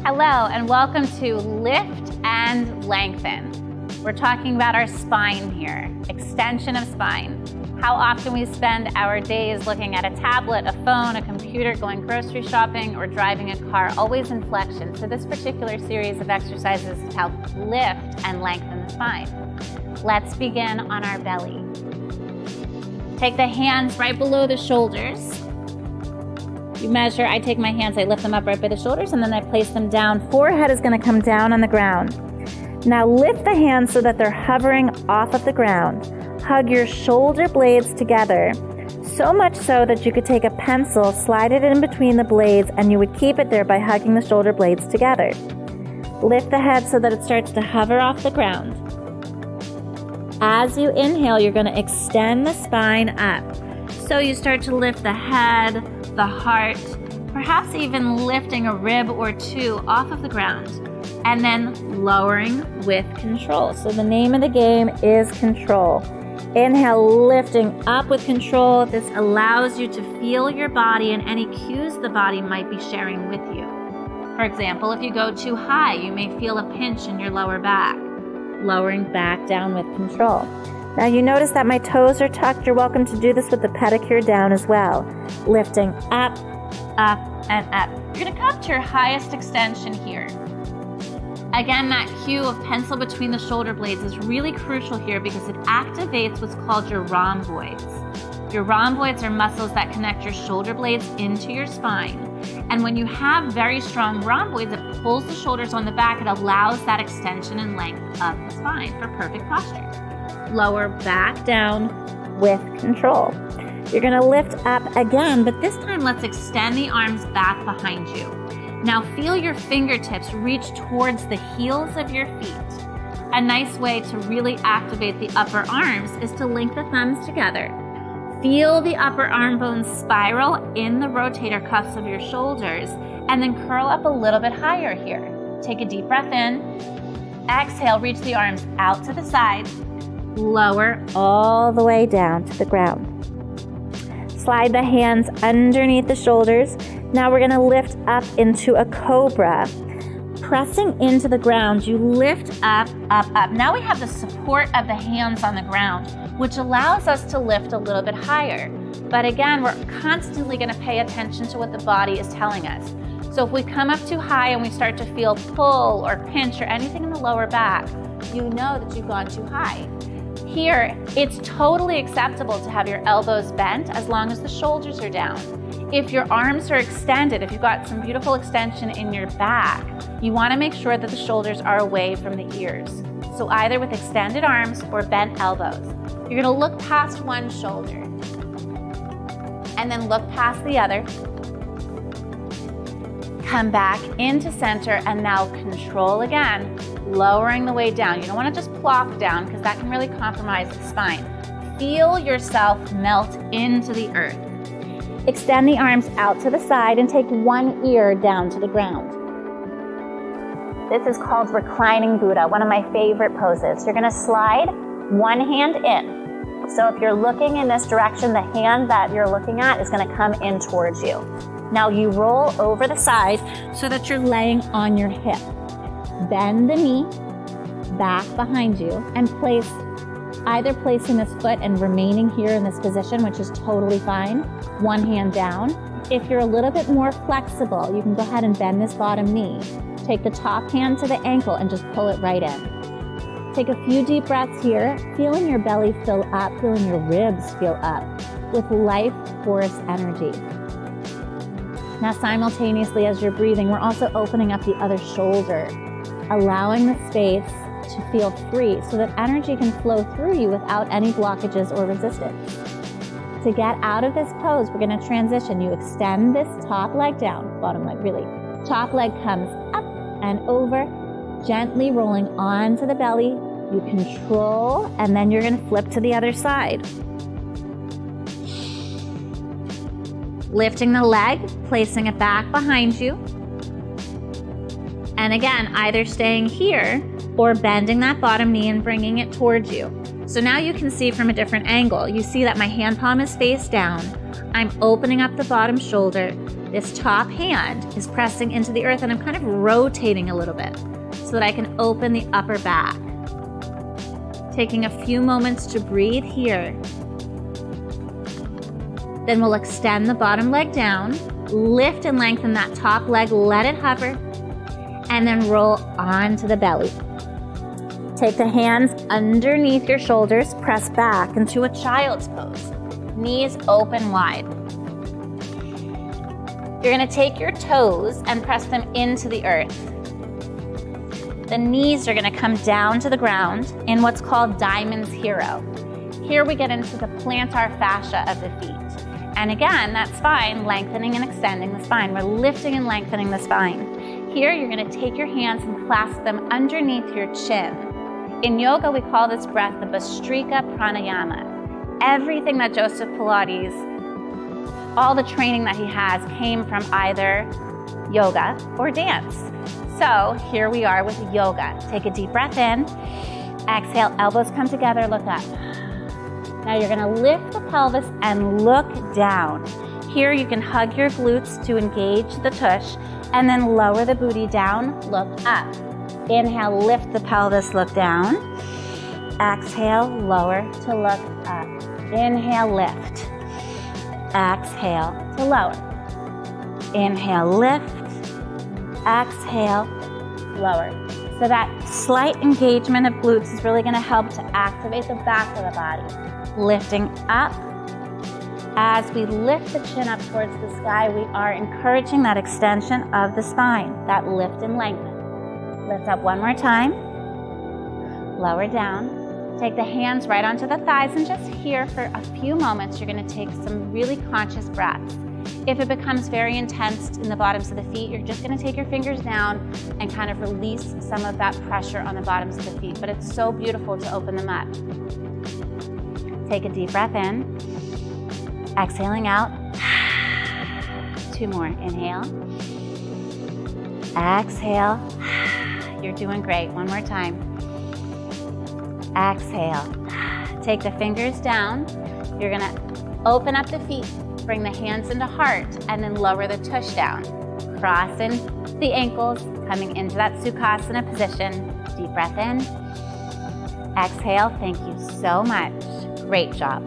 Hello and welcome to Lift and Lengthen. We're talking about our spine here, extension of spine. How often we spend our days looking at a tablet, a phone, a computer, going grocery shopping, or driving a car, always in flexion. So this particular series of exercises is to help lift and lengthen the spine. Let's begin on our belly. Take the hands right below the shoulders. You measure, I take my hands, I lift them up right by the shoulders, and then I place them down. Forehead is going to come down on the ground. Now lift the hands so that they're hovering off of the ground. Hug your shoulder blades together, so much so that you could take a pencil, slide it in between the blades, and you would keep it there by hugging the shoulder blades together. Lift the head so that it starts to hover off the ground. As you inhale, you're going to extend the spine up. So you start to lift the head, the heart, perhaps even lifting a rib or two off of the ground, and then lowering with control. So the name of the game is control. Inhale, lifting up with control. This allows you to feel your body and any cues the body might be sharing with you. For example, if you go too high, you may feel a pinch in your lower back. Lowering back down with control. Now you notice that my toes are tucked. You're welcome to do this with the pedicure down as well. Lifting up, up, and up. You're going to come to your highest extension here. Again, that cue of pencil between the shoulder blades is really crucial here because it activates what's called your rhomboids. Your rhomboids are muscles that connect your shoulder blades into your spine. And when you have very strong rhomboids, it pulls the shoulders on the back. It allows that extension and length of the spine for perfect posture. Lower back down with control. You're going to lift up again, but this time let's extend the arms back behind you. Now feel your fingertips reach towards the heels of your feet. A nice way to really activate the upper arms is to link the thumbs together. Feel the upper arm bones spiral in the rotator cuffs of your shoulders and then curl up a little bit higher here. Take a deep breath in. Exhale, reach the arms out to the side. Lower all the way down to the ground. Slide the hands underneath the shoulders. Now we're going to lift up into a cobra. Pressing into the ground, you lift up, up, up. Now we have the support of the hands on the ground, which allows us to lift a little bit higher. But again, we're constantly going to pay attention to what the body is telling us. So if we come up too high and we start to feel pull or pinch or anything in the lower back, you know that you've gone too high. Here, it's totally acceptable to have your elbows bent as long as the shoulders are down. If your arms are extended, if you've got some beautiful extension in your back, you want to make sure that the shoulders are away from the ears. So either with extended arms or bent elbows. You're going to look past one shoulder and then look past the other. Come back into center and now control again, lowering the weight down. You don't want to just plop down because that can really compromise the spine. Feel yourself melt into the earth. Extend the arms out to the side and take one ear down to the ground. This is called reclining Buddha, one of my favorite poses. You're going to slide one hand in. So if you're looking in this direction, the hand that you're looking at is going to come in towards you. Now you roll over the side so that you're laying on your hip. Bend the knee back behind you and either placing this foot and remaining here in this position, which is totally fine, one hand down. If you're a little bit more flexible, you can go ahead and bend this bottom knee. Take the top hand to the ankle and just pull it right in. Take a few deep breaths here, feeling your belly fill up, feeling your ribs fill up with life force energy. Now simultaneously as you're breathing, we're also opening up the other shoulder, allowing the space to feel free so that energy can flow through you without any blockages or resistance. To get out of this pose, we're going to transition. You extend this top leg down, bottom leg really. Top leg comes up and over, gently rolling onto the belly. You control, and then you're going to flip to the other side. Lifting the leg, placing it back behind you. And again, either staying here or bending that bottom knee and bringing it towards you. So now you can see from a different angle. You see that my hand palm is face down. I'm opening up the bottom shoulder. This top hand is pressing into the earth, and I'm kind of rotating a little bit so that I can open the upper back. Taking a few moments to breathe here. Then we'll extend the bottom leg down, lift and lengthen that top leg, let it hover, and then roll onto the belly. Take the hands underneath your shoulders, press back into a child's pose. Knees open wide. You're gonna take your toes and press them into the earth. The knees are gonna come down to the ground in what's called Diamond's Hero. Here we get into the plantar fascia of the feet. And again, that spine, lengthening and extending the spine. We're lifting and lengthening the spine. Here, you're gonna take your hands and clasp them underneath your chin. In yoga, we call this breath the Bhastrika Pranayama. Everything that Joseph Pilates, all the training that he has came from either yoga or dance. So here we are with yoga. Take a deep breath in. Exhale, elbows come together, look up. Now you're gonna lift the pelvis and look down. Here you can hug your glutes to engage the tush, and then lower the booty down, look up. Inhale, lift the pelvis, look down. Exhale, lower to look up. Inhale, lift. Exhale to lower. Inhale, lift. Exhale, lower. So that slight engagement of glutes is really gonna help to activate the back of the body. Lifting up. As we lift the chin up towards the sky, we are encouraging that extension of the spine, that lift and lengthen. Lift up one more time. Lower down. Take the hands right onto the thighs and just here for a few moments, you're gonna take some really conscious breaths. If it becomes very intense in the bottoms of the feet, you're just gonna take your fingers down and kind of release some of that pressure on the bottoms of the feet. But it's so beautiful to open them up. Take a deep breath in. Exhaling out. 2 more. Inhale. Exhale. You're doing great. 1 more time. Exhale. Take the fingers down. You're gonna open up the feet. Bring the hands into heart and then lower the tush down. Crossing the ankles, coming into that Sukhasana position. Deep breath in. Exhale. Thank you so much. Great job.